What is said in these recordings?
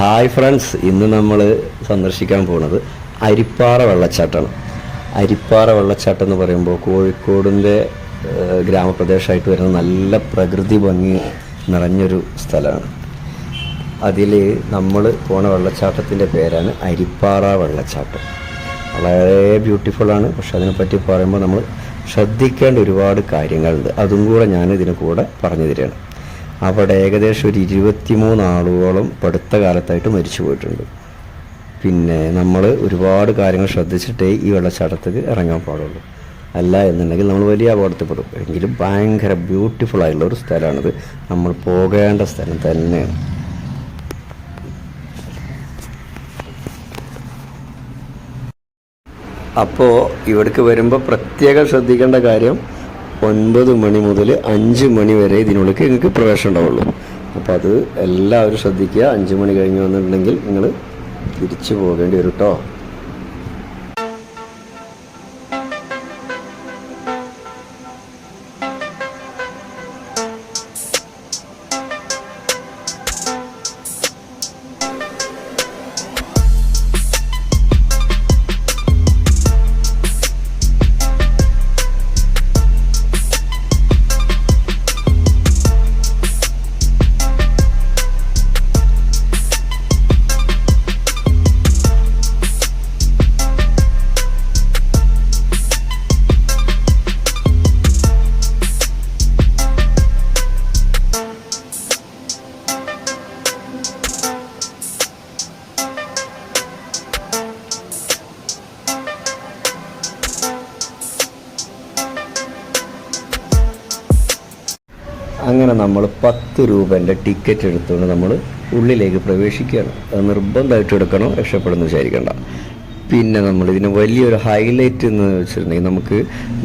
Hi friends, ഇന്ന് നമ്മൾ സന്ദർശിക്കാൻ പോകുന്നത് അരിപ്പാറ വെള്ളച്ചാട്ടമാണ്. അരിപ്പാറ വെള്ളച്ചാട്ടം എന്ന് പറയുമ്പോൾ കോഴിക്കോടിൻ്റെ ഗ്രാമപ്രദേശമായിട്ട് വരുന്ന നല്ല പ്രകൃതി ഭംഗി നിറഞ്ഞൊരു സ്ഥലമാണ്. അതിൽ നമ്മൾ പോണ വെള്ളച്ചാട്ടത്തിൻ്റെ പേരാണ് അരിപ്പാറ വെള്ളച്ചാട്ടം. വളരെ ബ്യൂട്ടിഫുള്ളാണ്. പക്ഷെ അതിനെപ്പറ്റി പറയുമ്പോൾ നമ്മൾ ശ്രദ്ധിക്കേണ്ട ഒരുപാട് കാര്യങ്ങളുണ്ട്. അതും കൂടെ ഞാൻ ഇതിന് കൂടെ പറഞ്ഞു തരികയാണ്. അവിടെ ഏകദേശം ഒരു 23 ആളുകളോളം അടുത്ത കാലത്തായിട്ട് മരിച്ചു പോയിട്ടുണ്ട്. പിന്നെ നമ്മൾ ഒരുപാട് കാര്യങ്ങൾ ശ്രദ്ധിച്ചിട്ടേ ഈ വെള്ളച്ചാട്ടത്തേക്ക് ഇറങ്ങാൻ പാടുള്ളൂ. അല്ല എന്നുണ്ടെങ്കിൽ നമ്മൾ വലിയ അപകടത്തിൽപ്പെടും. എങ്കിലും ഭയങ്കര ബ്യൂട്ടിഫുൾ ആയിട്ടുള്ള ഒരു സ്ഥലമാണിത്. നമ്മൾ പോകേണ്ട സ്ഥലം തന്നെയാണ്. അപ്പോൾ ഇവിടേക്ക് വരുമ്പോൾ പ്രത്യേകം ശ്രദ്ധിക്കേണ്ട കാര്യം, 9 മണി മുതൽ 5 മണി വരെ ഇതിനുള്ളിൽ നിങ്ങൾക്ക് പ്രവേശനം ഉണ്ടാവുള്ളൂ. അപ്പോൾ അത് എല്ലാവരും ശ്രദ്ധിക്കുക. 5 മണി കഴിഞ്ഞ് വന്നിട്ടുണ്ടെങ്കിൽ നിങ്ങൾ തിരിച്ചു പോകേണ്ടി വരും കേട്ടോ. അങ്ങനെ നമ്മൾ 10 രൂപേൻ്റെ ടിക്കറ്റ് എടുത്തുകൊണ്ട് നമ്മൾ ഉള്ളിലേക്ക് പ്രവേശിക്കുകയാണ്. അത് നിർബന്ധമായിട്ട് എടുക്കണം, രക്ഷപ്പെടുന്നു വിചാരിക്കേണ്ട. പിന്നെ നമ്മളിതിന് വലിയൊരു ഹൈലൈറ്റ് എന്ന് വെച്ചിട്ടുണ്ടെങ്കിൽ, നമുക്ക്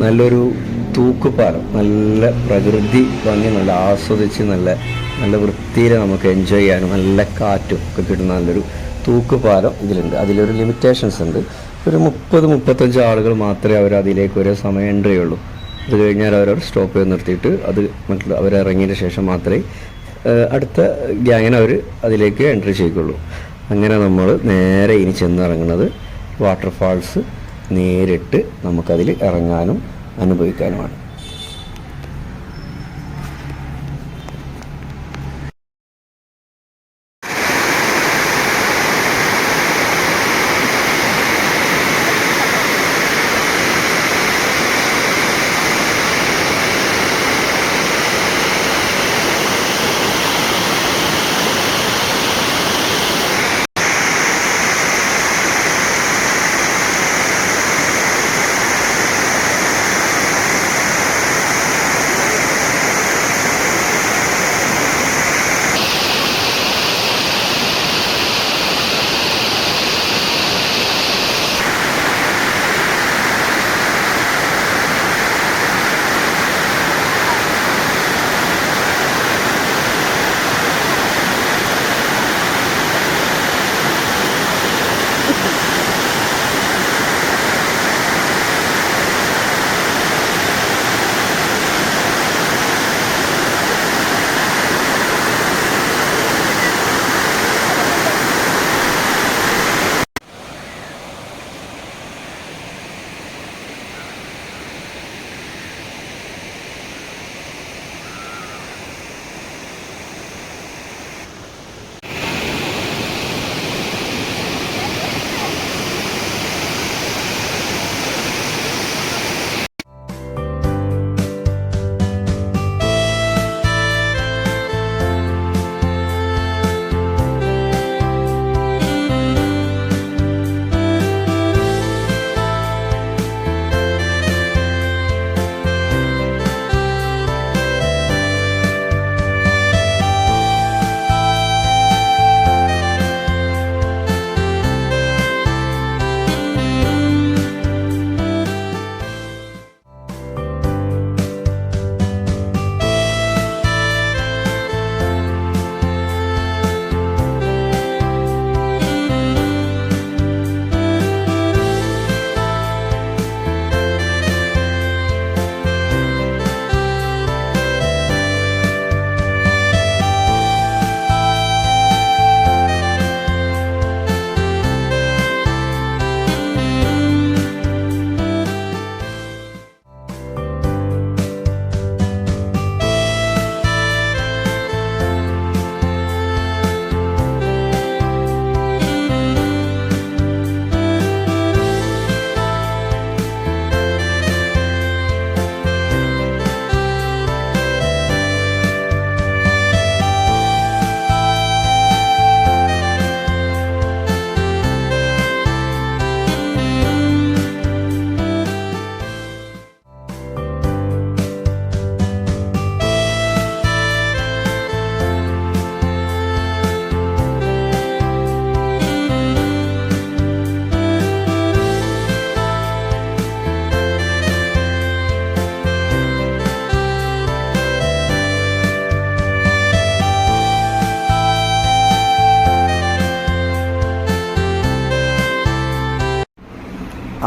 നല്ലൊരു തൂക്കുപാലം, നല്ല പ്രകൃതി ഭംഗി നല്ല ആസ്വദിച്ച് നല്ല വൃത്തിയിൽ നമുക്ക് എൻജോയ് ചെയ്യാനും നല്ല കാറ്റും ഒക്കെ കിട്ടുന്ന നല്ലൊരു തൂക്കുപാലം ഇതിലുണ്ട്. അതിലൊരു ലിമിറ്റേഷൻസ് ഉണ്ട്. ഒരു 30-35 ആളുകൾ മാത്രമേ അവർ അതിലേക്ക് ഒരേ സമയം എൻട്രി ചെയ്യുള്ളൂ. അത് കഴിഞ്ഞാൽ അവരവർ സ്റ്റോപ്പ് ചെയ്ത് നിർത്തിയിട്ട് അത് അവരിറങ്ങിയതിന് ശേഷം മാത്രമേ അടുത്ത ഗ്യാങ്ങിനെ അവർ അതിലേക്ക് എൻട്രി ചെയ്യിക്കുള്ളൂ. അങ്ങനെ നമ്മൾ നേരെ ഇനി ചെന്നിറങ്ങുന്നത് വാട്ടർഫാൾസ് നേരിട്ട് നമുക്കതിൽ ഇറങ്ങാനും അനുഭവിക്കാനുമാണ്.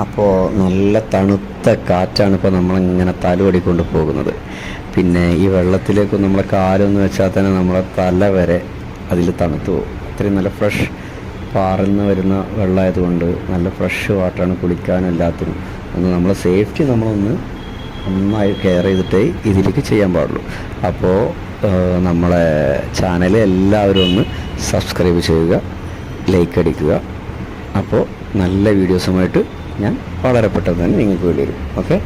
അപ്പോൾ നല്ല തണുത്ത കാറ്റാണ് ഇപ്പോൾ നമ്മളിങ്ങനെ തലോടിക്കൊണ്ട് പോകുന്നത്. പിന്നെ ഈ വെള്ളത്തിലേക്ക് നമ്മളെ കാലൊന്ന് വെച്ചാൽ തന്നെ നമ്മളെ തല വരെ അതിൽ തണുത്തു പോകും. അത്രയും നല്ല ഫ്രഷ് പാർന്ന് വരുന്ന വെള്ളമായതുകൊണ്ട് നല്ല ഫ്രഷ് വാട്ടറാണ് കുളിക്കാനും എല്ലാത്തിനും. ഒന്ന് നമ്മളെ സേഫ്റ്റി നമ്മളൊന്ന് നന്നായി കെയർ ചെയ്തിട്ടേ ഇതിലേക്ക് ചെയ്യാൻ പാടുള്ളൂ. അപ്പോൾ നമ്മളെ ചാനൽ എല്ലാവരും ഒന്ന് സബ്സ്ക്രൈബ് ചെയ്യുക, ലൈക്ക് അടിക്കുക. അപ്പോൾ നല്ല വീഡിയോസുമായിട്ട് ഞാൻ വളരെ പെട്ടെന്ന് തന്നെ നിങ്ങൾക്ക് വേണ്ടി വരും. ഓക്കെ.